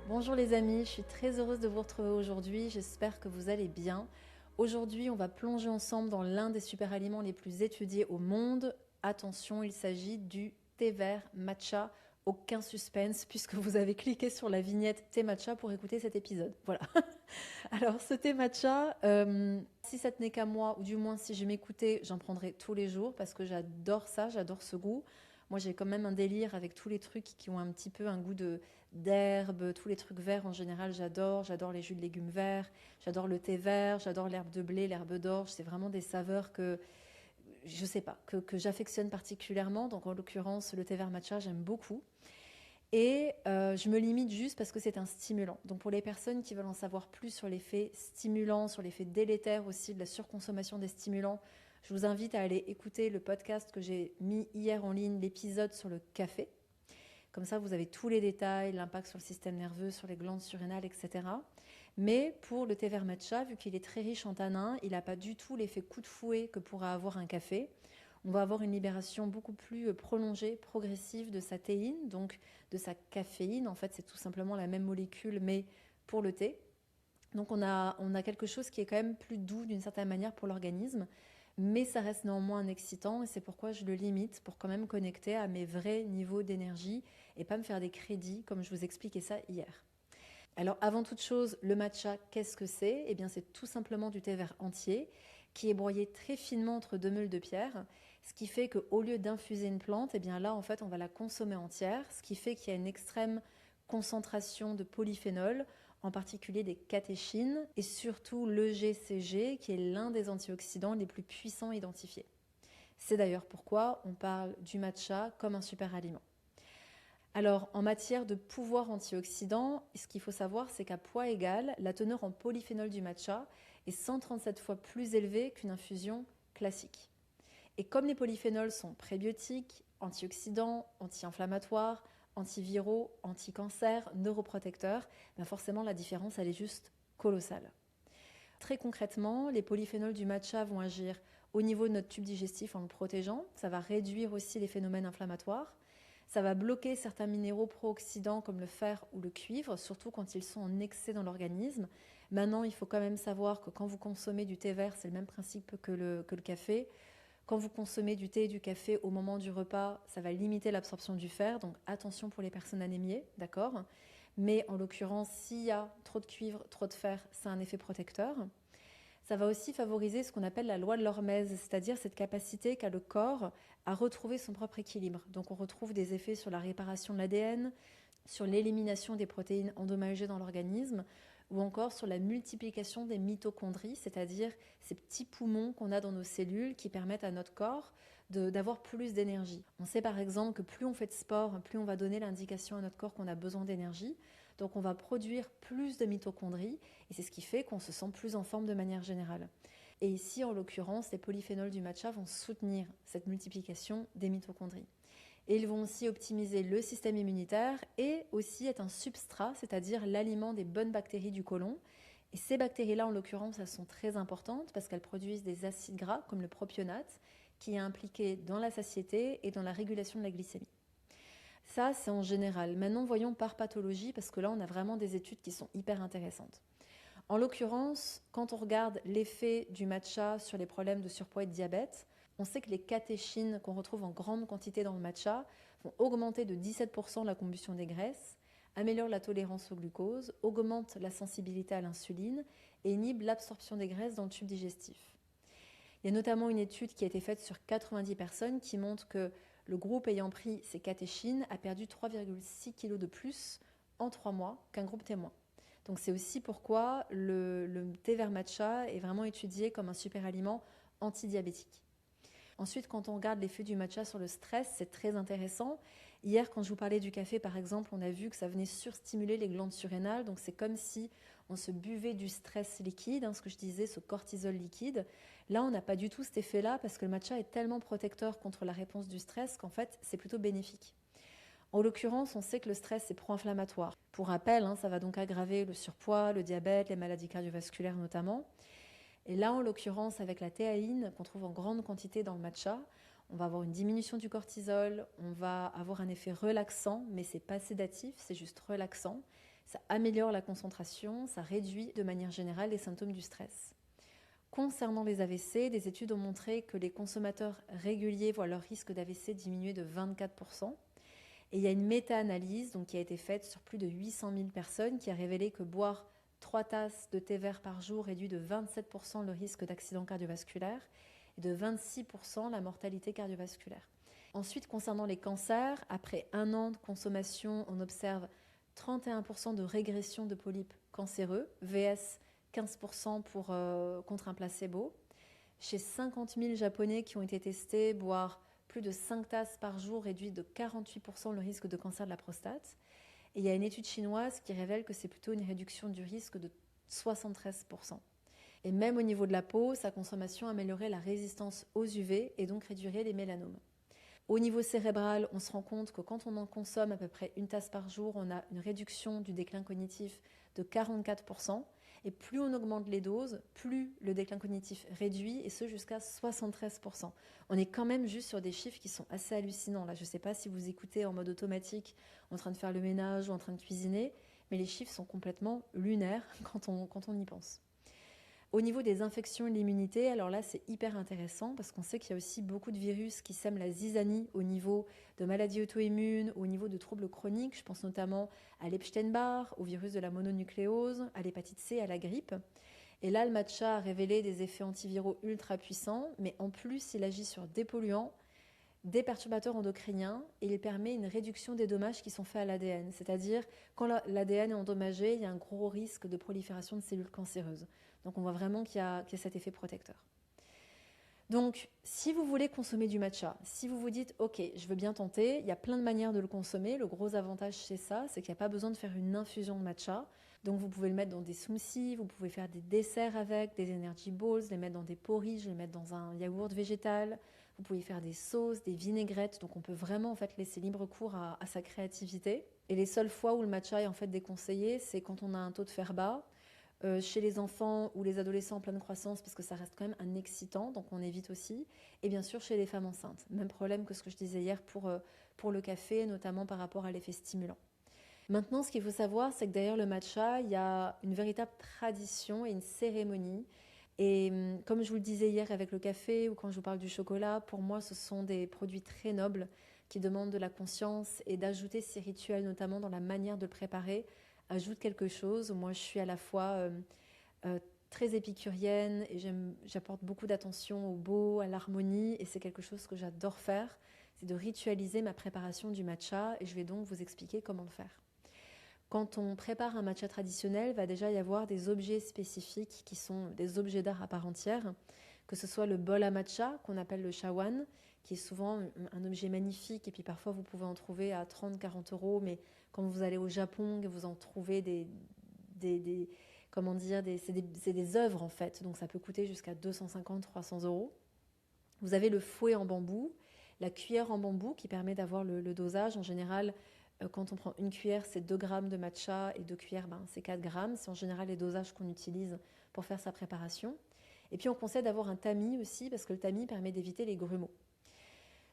Bonjour les amis, je suis très heureuse de vous retrouver aujourd'hui, j'espère que vous allez bien. Aujourd'hui, on va plonger ensemble dans l'un des super aliments les plus étudiés au monde. Attention, il s'agit du thé vert matcha. Aucun suspense puisque vous avez cliqué sur la vignette thé matcha pour écouter cet épisode. Voilà. Alors ce thé matcha, si ça tenait qu'à moi, ou du moins si je m'écoutais, j'en prendrais tous les jours parce que j'adore ça, j'adore ce goût. Moi j'ai quand même un délire avec tous les trucs qui ont un petit peu un goût d'herbe, tous les trucs verts en général j'adore. J'adore les jus de légumes verts, j'adore le thé vert, j'adore l'herbe de blé, l'herbe d'orge. C'est vraiment des saveurs que, je sais pas, que j'affectionne particulièrement. Donc en l'occurrence le thé vert matcha j'aime beaucoup. Et je me limite juste parce que c'est un stimulant. Donc pour les personnes qui veulent en savoir plus sur l'effet stimulant, sur l'effet délétère aussi de la surconsommation des stimulants, je vous invite à aller écouter le podcast que j'ai mis hier en ligne, l'épisode sur le café. Comme ça, vous avez tous les détails, l'impact sur le système nerveux, sur les glandes surrénales, etc. Mais pour le thé vert matcha, vu qu'il est très riche en tanins, il n'a pas du tout l'effet coup de fouet que pourrait avoir un café. On va avoir une libération beaucoup plus prolongée, progressive de sa théine, donc de sa caféine. En fait, c'est tout simplement la même molécule, mais pour le thé. Donc on a quelque chose qui est quand même plus doux d'une certaine manière pour l'organisme, mais ça reste néanmoins excitant et c'est pourquoi je le limite pour quand même connecter à mes vrais niveaux d'énergie et pas me faire des crédits comme je vous expliquais ça hier. Alors avant toute chose, le matcha, qu'est-ce que c'est? Eh bien c'est tout simplement du thé vert entier qui est broyé très finement entre deux meules de pierre, ce qui fait qu'au lieu d'infuser une plante, eh bien là en fait on va la consommer entière, ce qui fait qu'il y a une extrême concentration de polyphénols, en particulier des catéchines et surtout le GCG qui est l'un des antioxydants les plus puissants identifiés. C'est d'ailleurs pourquoi on parle du matcha comme un super aliment. Alors, en matière de pouvoir antioxydant, ce qu'il faut savoir, c'est qu'à poids égal, la teneur en polyphénol du matcha est 137 fois plus élevée qu'une infusion classique. Et comme les polyphénols sont prébiotiques, antioxydants, anti-inflammatoires, antiviraux, anti-cancer, neuroprotecteurs, ben forcément la différence elle est juste colossale. Très concrètement, les polyphénols du matcha vont agir au niveau de notre tube digestif en le protégeant, ça va réduire aussi les phénomènes inflammatoires, ça va bloquer certains minéraux pro-oxydants comme le fer ou le cuivre, surtout quand ils sont en excès dans l'organisme. Maintenant, il faut quand même savoir que quand vous consommez du thé vert, c'est le même principe que le café. Quand vous consommez du thé et du café au moment du repas, ça va limiter l'absorption du fer, donc attention pour les personnes anémiées, d'accord? Mais en l'occurrence, s'il y a trop de cuivre, trop de fer, c'est un effet protecteur. Ça va aussi favoriser ce qu'on appelle la loi de l'hormèse, c'est-à-dire cette capacité qu'a le corps à retrouver son propre équilibre. Donc on retrouve des effets sur la réparation de l'ADN, sur l'élimination des protéines endommagées dans l'organisme, ou encore sur la multiplication des mitochondries, c'est-à-dire ces petits poumons qu'on a dans nos cellules qui permettent à notre corps d'avoir plus d'énergie. On sait par exemple que plus on fait de sport, plus on va donner l'indication à notre corps qu'on a besoin d'énergie. Donc on va produire plus de mitochondries et c'est ce qui fait qu'on se sent plus en forme de manière générale. Et ici, en l'occurrence, les polyphénols du matcha vont soutenir cette multiplication des mitochondries. Et ils vont aussi optimiser le système immunitaire et aussi être un substrat, c'est-à-dire l'aliment des bonnes bactéries du côlon. Et ces bactéries-là, en l'occurrence, elles sont très importantes parce qu'elles produisent des acides gras comme le propionate, qui est impliqué dans la satiété et dans la régulation de la glycémie. Ça, c'est en général. Maintenant, voyons par pathologie, parce que là, on a vraiment des études qui sont hyper intéressantes. En l'occurrence, quand on regarde l'effet du matcha sur les problèmes de surpoids et de diabète, on sait que les catéchines qu'on retrouve en grande quantité dans le matcha vont augmenter de 17% la combustion des graisses, améliorent la tolérance au glucose, augmentent la sensibilité à l'insuline et inhibent l'absorption des graisses dans le tube digestif. Il y a notamment une étude qui a été faite sur 90 personnes qui montre que le groupe ayant pris ces catéchines a perdu 3,6 kg de plus en 3 mois qu'un groupe témoin. Donc c'est aussi pourquoi le thé vert matcha est vraiment étudié comme un super aliment antidiabétique. Ensuite, quand on regarde l'effet du matcha sur le stress, c'est très intéressant. Hier, quand je vous parlais du café, par exemple, on a vu que ça venait surstimuler les glandes surrénales. Donc c'est comme si on se buvait du stress liquide, ce que je disais, ce cortisol liquide. Là, on n'a pas du tout cet effet-là parce que le matcha est tellement protecteur contre la réponse du stress qu'en fait, c'est plutôt bénéfique. En l'occurrence, on sait que le stress est pro-inflammatoire. Pour rappel, ça va donc aggraver le surpoids, le diabète, les maladies cardiovasculaires notamment. Et là, en l'occurrence, avec la théaïne qu'on trouve en grande quantité dans le matcha, on va avoir une diminution du cortisol, on va avoir un effet relaxant, mais c'est pas sédatif, c'est juste relaxant, Ça améliore la concentration, ça réduit de manière générale les symptômes du stress. Concernant les AVC, des études ont montré que les consommateurs réguliers voient leur risque d'AVC diminuer de 24%. Et il y a une méta-analyse qui a été faite sur plus de 800 000 personnes qui a révélé que boire 3 tasses de thé vert par jour réduit de 27% le risque d'accident cardiovasculaire et de 26% la mortalité cardiovasculaire. Ensuite, concernant les cancers, après 1 an de consommation, on observe 31% de régression de polypes cancéreux, vs 15% contre un placebo. Chez 50 000 Japonais qui ont été testés, boire plus de 5 tasses par jour réduit de 48% le risque de cancer de la prostate. Et il y a une étude chinoise qui révèle que c'est plutôt une réduction du risque de 73%. Et même au niveau de la peau, sa consommation améliorait la résistance aux UV et donc réduirait les mélanomes. Au niveau cérébral, on se rend compte que quand on en consomme à peu près 1 tasse par jour, on a une réduction du déclin cognitif de 44%. Et plus on augmente les doses, plus le déclin cognitif réduit, et ce jusqu'à 73%. On est quand même juste sur des chiffres qui sont assez hallucinants. Là, je ne sais pas si vous écoutez en mode automatique, en train de faire le ménage ou en train de cuisiner, mais les chiffres sont complètement lunaires quand on y pense. Au niveau des infections et de l'immunité, alors là c'est hyper intéressant parce qu'on sait qu'il y a aussi beaucoup de virus qui sèment la zizanie au niveau de maladies auto-immunes, au niveau de troubles chroniques. Je pense notamment à l'Epstein-Barr, au virus de la mononucléose, à l'hépatite C, à la grippe. Et là le matcha a révélé des effets antiviraux ultra puissants, mais en plus il agit sur des polluants, des perturbateurs endocriniens et il permet une réduction des dommages qui sont faits à l'ADN. C'est-à-dire, quand l'ADN est endommagé, il y a un gros risque de prolifération de cellules cancéreuses. Donc on voit vraiment qu'il y a cet effet protecteur. Donc, si vous voulez consommer du matcha, si vous vous dites « Ok, je veux bien tenter », il y a plein de manières de le consommer. Le gros avantage chez ça, c'est qu'il n'y a pas besoin de faire une infusion de matcha. Donc vous pouvez le mettre dans des smoothies, vous pouvez faire des desserts avec, des energy balls, les mettre dans des porridge, les mettre dans un yaourt végétal. Vous pouvez faire des sauces, des vinaigrettes. Donc on peut vraiment laisser libre cours à sa créativité. Et les seules fois où le matcha est déconseillé, c'est quand on a un taux de fer bas, chez les enfants ou les adolescents en pleine croissance, parce que ça reste quand même un excitant, donc on évite aussi. Et bien sûr chez les femmes enceintes. Même problème que ce que je disais hier pour le café, notamment par rapport à l'effet stimulant. Maintenant, ce qu'il faut savoir, c'est que derrière le matcha, il y a une véritable tradition et une cérémonie. Et comme je vous le disais hier avec le café ou quand je vous parle du chocolat, pour moi, ce sont des produits très nobles qui demandent de la conscience et d'ajouter ces rituels, notamment dans la manière de le préparer, ajoute quelque chose. Moi, je suis à la fois très épicurienne et j'apporte beaucoup d'attention au beau, à l'harmonie, et c'est quelque chose que j'adore faire, c'est de ritualiser ma préparation du matcha, et je vais donc vous expliquer comment le faire. Quand on prépare un matcha traditionnel, il va déjà y avoir des objets spécifiques qui sont des objets d'art à part entière, que ce soit le bol à matcha qu'on appelle le shawan, qui est souvent un objet magnifique, et puis parfois vous pouvez en trouver à 30-40 euros, mais quand vous allez au Japon, vous en trouvez c'est des œuvres en fait, donc ça peut coûter jusqu'à 250-300 euros. Vous avez le fouet en bambou, la cuillère en bambou qui permet d'avoir le dosage. En général, quand on prend une cuillère, c'est 2 grammes de matcha, et 2 cuillères, c'est 4 grammes. C'est en général les dosages qu'on utilise pour faire sa préparation. Et puis on conseille d'avoir un tamis aussi, parce que le tamis permet d'éviter les grumeaux.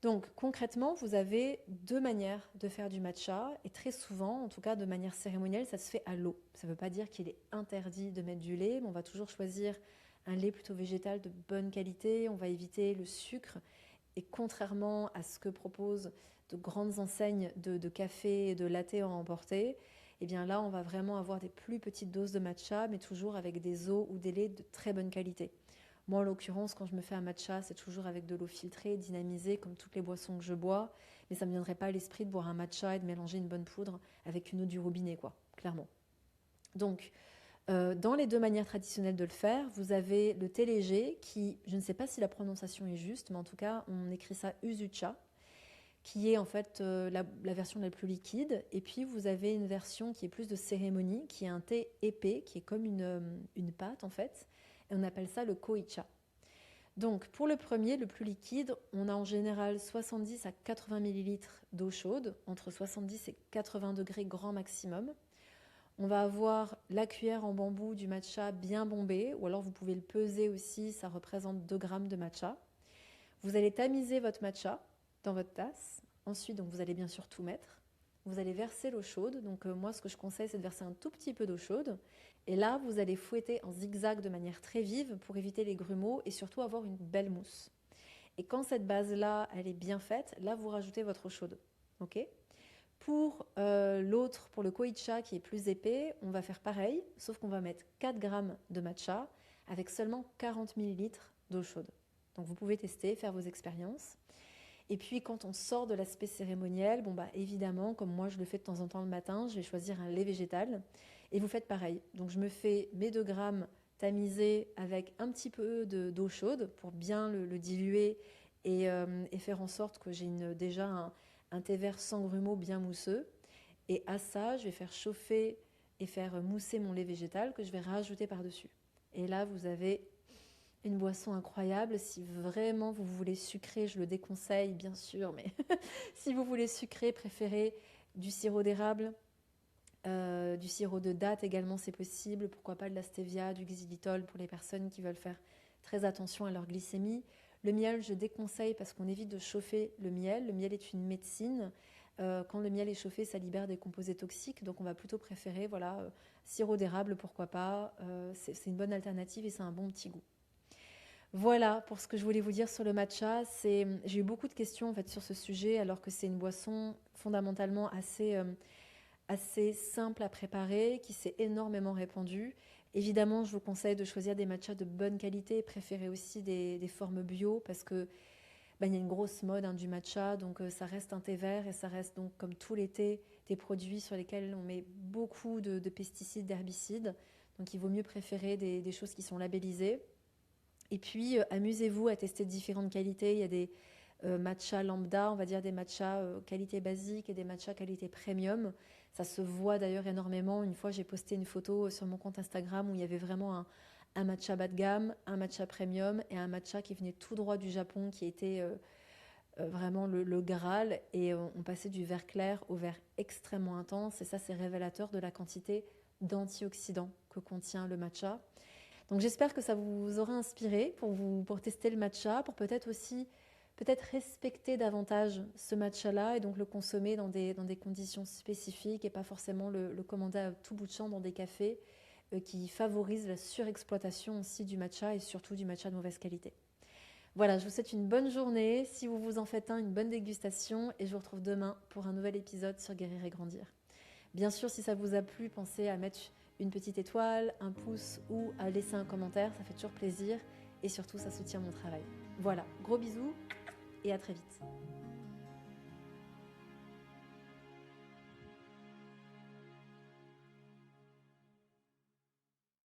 Donc concrètement, vous avez 2 manières de faire du matcha, et très souvent, en tout cas de manière cérémonielle, ça se fait à l'eau. Ça ne veut pas dire qu'il est interdit de mettre du lait, mais on va toujours choisir un lait plutôt végétal de bonne qualité, on va éviter le sucre, et contrairement à ce que proposent de grandes enseignes de café et de latte à emporter, et bien là on va vraiment avoir des plus petites doses de matcha, mais toujours avec des eaux ou des laits de très bonne qualité. Moi en l'occurrence, quand je me fais un matcha, c'est toujours avec de l'eau filtrée, dynamisée, comme toutes les boissons que je bois, mais ça ne me viendrait pas à l'esprit de boire un matcha et de mélanger une bonne poudre avec une eau du robinet, clairement. Donc, dans les 2 manières traditionnelles de le faire, vous avez le thé léger qui, je ne sais pas si la prononciation est juste, mais en tout cas on écrit ça usucha, qui est en fait la version la plus liquide. Et puis vous avez une version qui est plus de cérémonie, qui est un thé épais, qui est comme une pâte en fait, et on appelle ça le koicha. Donc pour le premier, le plus liquide, on a en général 70 à 80 ml d'eau chaude, entre 70 et 80 degrés grand maximum. On va avoir la cuillère en bambou du matcha bien bombée, ou alors vous pouvez le peser aussi, ça représente 2 grammes de matcha. Vous allez tamiser votre matcha dans votre tasse. Ensuite, donc, vous allez bien sûr tout mettre. vous allez verser l'eau chaude. Donc moi, ce que je conseille, c'est de verser un tout petit peu d'eau chaude. Et là, vous allez fouetter en zigzag de manière très vive pour éviter les grumeaux et surtout avoir une belle mousse. Et quand cette base-là, elle est bien faite, là, vous rajoutez votre eau chaude. Ok ? Pour l'autre, pour le koicha qui est plus épais, on va faire pareil, sauf qu'on va mettre 4 grammes de matcha avec seulement 40 millilitres d'eau chaude. Donc vous pouvez tester, faire vos expériences. Et puis quand on sort de l'aspect cérémoniel, bon bah évidemment, comme moi je le fais de temps en temps le matin, je vais choisir un lait végétal. Et vous faites pareil. Donc je me fais mes 2 grammes tamisés avec un petit peu d'eau chaude pour bien le diluer et faire en sorte que j'ai déjà un thé vert sans grumeaux bien mousseux. Et à ça, je vais faire chauffer et faire mousser mon lait végétal que je vais rajouter par-dessus. Et là, vous avez une boisson incroyable. Si vraiment vous voulez sucrer, je le déconseille bien sûr, mais si vous voulez sucrer, préférez du sirop d'érable, du sirop de date également, c'est possible. Pourquoi pas de la stevia, du xylitol pour les personnes qui veulent faire très attention à leur glycémie. Le miel, je déconseille parce qu'on évite de chauffer le miel. Le miel est une médecine. Quand le miel est chauffé, ça libère des composés toxiques. Donc on va plutôt préférer sirop d'érable, pourquoi pas. C'est une bonne alternative et c'est un bon petit goût. Voilà pour ce que je voulais vous dire sur le matcha. J'ai eu beaucoup de questions en fait, sur ce sujet alors que c'est une boisson fondamentalement assez simple à préparer, qui s'est énormément répandue. Évidemment, je vous conseille de choisir des matchas de bonne qualité, préférez aussi des formes bio parce que il y a une grosse mode du matcha, donc ça reste un thé vert et ça reste donc comme tout les thés des produits sur lesquels on met beaucoup de pesticides, d'herbicides. Donc il vaut mieux préférer des choses qui sont labellisées. Et puis amusez-vous à tester différentes qualités. Il y a des matchas lambda, on va dire des matchas qualité basique et des matchas qualité premium. Ça se voit d'ailleurs énormément. Une fois, j'ai posté une photo sur mon compte Instagram où il y avait vraiment un matcha bas de gamme, un matcha premium et un matcha qui venait tout droit du Japon, qui était vraiment le Graal. Et on passait du vert clair au vert extrêmement intense. Et ça, c'est révélateur de la quantité d'antioxydants que contient le matcha. Donc j'espère que ça vous aura inspiré pour tester le matcha, pour peut-être aussi respecter davantage ce matcha-là et donc le consommer dans des conditions spécifiques et pas forcément le commander à tout bout de champ dans des cafés qui favorisent la surexploitation aussi du matcha et surtout du matcha de mauvaise qualité. Voilà, je vous souhaite une bonne journée. Si vous vous en faites une bonne dégustation et je vous retrouve demain pour un nouvel épisode sur Guérir et Grandir. Bien sûr, si ça vous a plu, pensez à mettre une petite étoile, un pouce ou à laisser un commentaire, ça fait toujours plaisir et surtout ça soutient mon travail. Voilà, gros bisous et à très vite.